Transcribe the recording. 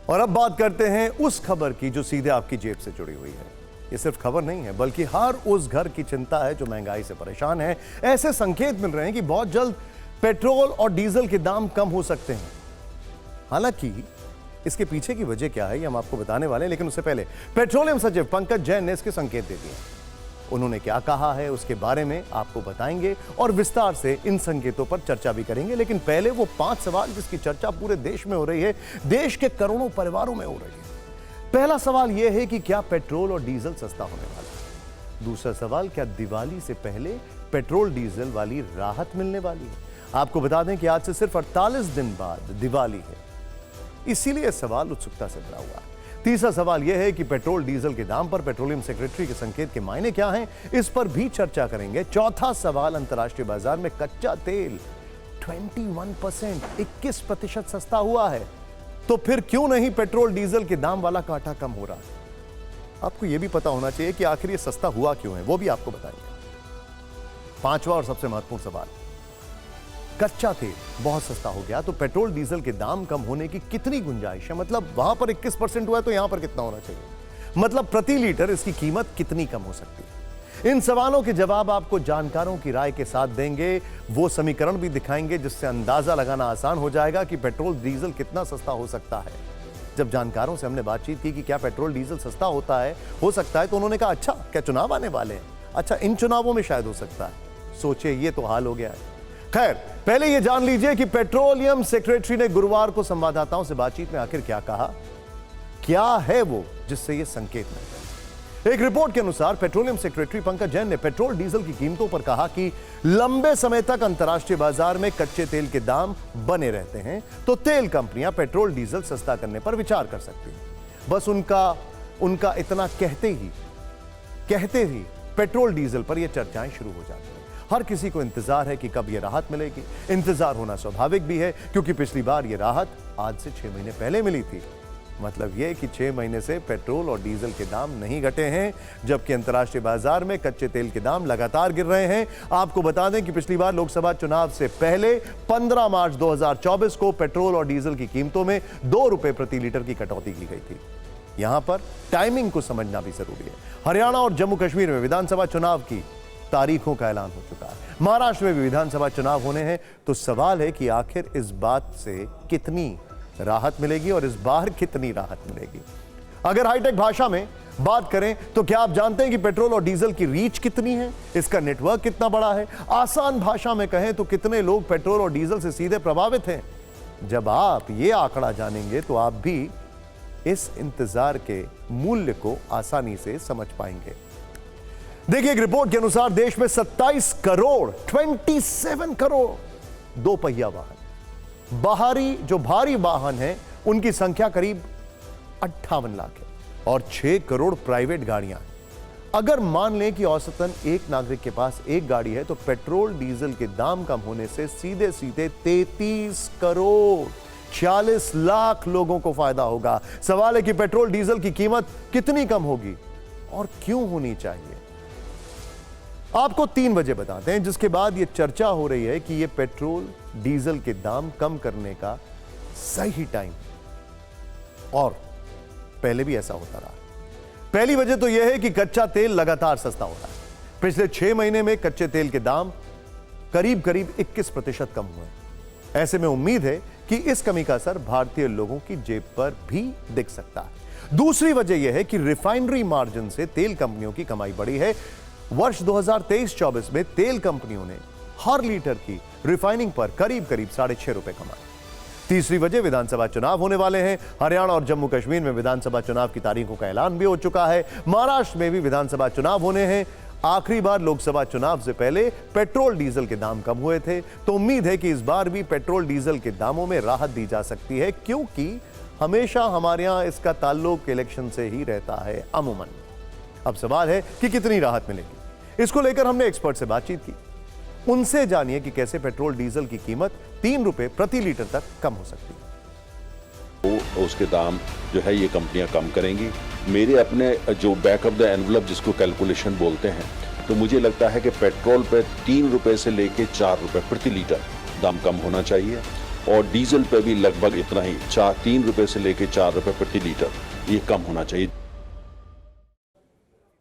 और अब बात करते हैं उस खबर की जो सीधे आपकी जेब से जुड़ी हुई है। ये सिर्फ खबर नहीं है बल्कि हर उस घर की चिंता है जो महंगाई से परेशान है। ऐसे संकेत मिल रहे हैं कि बहुत जल्द पेट्रोल और डीजल के दाम कम हो सकते हैं। हालांकि इसके पीछे की वजह क्या है ये हम आपको बताने वाले हैं, लेकिन उससे पहले पेट्रोलियम सचिव पंकज जैन ने इसके संकेत दे दिए। उन्होंने क्या कहा है उसके बारे में आपको बताएंगे और विस्तार से इन संकेतों पर चर्चा भी करेंगे। लेकिन पहले वो 5 सवाल जिसकी चर्चा पूरे देश में हो रही है, देश के करोड़ों परिवारों में हो रही है। पहला सवाल यह है कि क्या पेट्रोल और डीजल सस्ता होने वाला है। दूसरा सवाल, क्या दिवाली से पहले पेट्रोल डीजल वाली राहत मिलने वाली है। आपको बता दें कि आज से सिर्फ 48 दिन बाद दिवाली है, इसीलिए सवाल उत्सुकता से भरा हुआ है। तीसरा सवाल यह है कि पेट्रोल डीजल के दाम पर पेट्रोलियम सेक्रेटरी के संकेत के मायने क्या हैं, इस पर भी चर्चा करेंगे। चौथा सवाल, अंतर्राष्ट्रीय बाजार में कच्चा तेल 21% 21% सस्ता हुआ है, तो फिर क्यों नहीं पेट्रोल डीजल के दाम वाला कांटा कम हो रहा है। आपको यह भी पता होना चाहिए कि आखिर ये सस्ता हुआ क्यों है, वो भी आपको बताएंगे। पांचवा और सबसे महत्वपूर्ण सवाल, कच्चा तेल बहुत सस्ता हो गया तो पेट्रोल डीजल के दाम कम होने की कितनी गुंजाइश है। मतलब वहां पर 21% हुआ है तो यहां पर कितना होना चाहिए, मतलब प्रति लीटर इसकी कीमत कितनी कम हो सकती है। इन सवालों के जवाब आपको जानकारों की राय के साथ देंगे। वो समीकरण भी दिखाएंगे जिससे अंदाजा लगाना आसान हो जाएगा कि पेट्रोल डीजल कितना सस्ता हो सकता है। जब जानकारों से हमने बातचीत की कि क्या पेट्रोल डीजल सस्ता हो सकता है तो उन्होंने कहा अच्छा क्या चुनाव आने वाले हैं, अच्छा इन चुनावों में शायद हो सकता है। सोचिए ये तो हाल हो गया है। खैर पहले यह जान लीजिए कि पेट्रोलियम सेक्रेटरी ने गुरुवार को संवाददाताओं से बातचीत में आखिर क्या कहा, क्या है वो जिससे यह संकेत मिलता है। एक रिपोर्ट के अनुसार पेट्रोलियम सेक्रेटरी पंकज जैन ने पेट्रोल डीजल की कीमतों पर कहा कि लंबे समय तक अंतर्राष्ट्रीय बाजार में कच्चे तेल के दाम बने रहते हैं तो तेल कंपनियां पेट्रोल डीजल सस्ता करने पर विचार कर सकती हैं। बस उनका इतना कहते ही पेट्रोल डीजल पर यह चर्चाएं शुरू हो जाती हैं। हर किसी को इंतजार है कि कब यह राहत मिलेगी। इंतजार होना स्वाभाविक भी है क्योंकि पिछली बार यह राहत आज से 6 महीने पहले मिली थी। मतलब यह कि 6 महीने से पेट्रोल और डीजल के दाम नहीं घटे हैं, जबकि अंतर्राष्ट्रीय बाजार में कच्चे तेल के दाम लगातार गिर रहे हैं। आपको बता दें कि पिछली बार लोकसभा चुनाव से पहले 15 मार्च 2024 को पेट्रोल और डीजल की कीमतों में 2 रुपए प्रति लीटर की कटौती की गई थी। यहां पर टाइमिंग को समझना भी जरूरी है। हरियाणा और जम्मू कश्मीर में विधानसभा चुनाव की तारीखों का ऐलान हो चुका है। महाराष्ट्र में भी विधानसभा चुनाव होने हैं, तो सवाल है कि आखिर इस बात से कितनी राहत मिलेगी और इस बार कितनी राहत मिलेगी। अगर हाईटेक भाषा में बात करें तो क्या आप जानते हैं कि पेट्रोल और डीजल की रीच कितनी है, इसका नेटवर्क कितना बड़ा है। आसान भाषा में कहें तो कितने लोग पेट्रोल और डीजल से सीधे प्रभावित हैं। जब आप ये आंकड़ा जानेंगे तो आप भी इस इंतजार के मूल्य को आसानी से समझ पाएंगे। देखिए एक रिपोर्ट के अनुसार देश में 27 करोड़ दो पहिया वाहन, भारी वाहन है उनकी संख्या करीब 58 लाख है और 6 करोड़ प्राइवेट गाड़ियां हैं। अगर मान लें कि औसतन एक नागरिक के पास एक गाड़ी है तो पेट्रोल डीजल के दाम कम होने से सीधे 33 करोड़ 46 लाख लोगों को फायदा होगा। सवाल है कि पेट्रोल डीजल की कीमत कितनी कम होगी और क्यों होनी चाहिए। आपको 3 वजह बताते हैं जिसके बाद यह चर्चा हो रही है कि यह पेट्रोल डीजल के दाम कम करने का सही टाइम, और पहले भी ऐसा होता रहा। पहली वजह तो यह है कि कच्चा तेल लगातार सस्ता हो रहा है। पिछले 6 महीने में कच्चे तेल के दाम करीब 21% कम हुए। ऐसे में उम्मीद है कि इस कमी का असर भारतीय लोगों की जेब पर भी दिख सकता है। दूसरी वजह यह है कि रिफाइनरी मार्जिन से तेल कंपनियों की कमाई बढ़ी है। वर्ष 2023-24 में तेल कंपनियों ने हर लीटर की रिफाइनिंग पर करीब 6.5 रुपए कमाए। तीसरी वजह, विधानसभा चुनाव होने वाले हैं। हरियाणा और जम्मू कश्मीर में विधानसभा चुनाव की तारीखों का ऐलान भी हो चुका है। महाराष्ट्र में भी विधानसभा चुनाव होने हैं। आखिरी बार लोकसभा चुनाव से पहले पेट्रोल डीजल के दाम कम हुए थे, तो उम्मीद है कि इस बार भी पेट्रोल डीजल के दामों में राहत दी जा सकती है, क्योंकि हमेशा हमारे यहां इसका ताल्लुक इलेक्शन से ही रहता है अमूमन। अब सवाल है कि कितनी राहत मिलेगी। इसको लेकर हमने एक्सपर्ट से बातचीत की। उनसे जानिए कि कैसे पेट्रोल डीजल की कीमत 3 रुपए प्रति लीटर तक कम हो सकती है। तो उसके दाम जो है ये कंपनियां कम करेंगी। मेरे अपने जो बैक ऑफ द एनवलप जिसको कैलकुलेशन बोलते हैं, तो मुझे लगता है कि पेट्रोल पे 3 रुपए से लेके 4 रुपए प्रति लीटर दाम कम होना चाहिए। और डीजल पे भी लगभग इतना ही 3 रुपए से लेकर 4 रुपए प्रति लीटर ये कम होना चाहिए।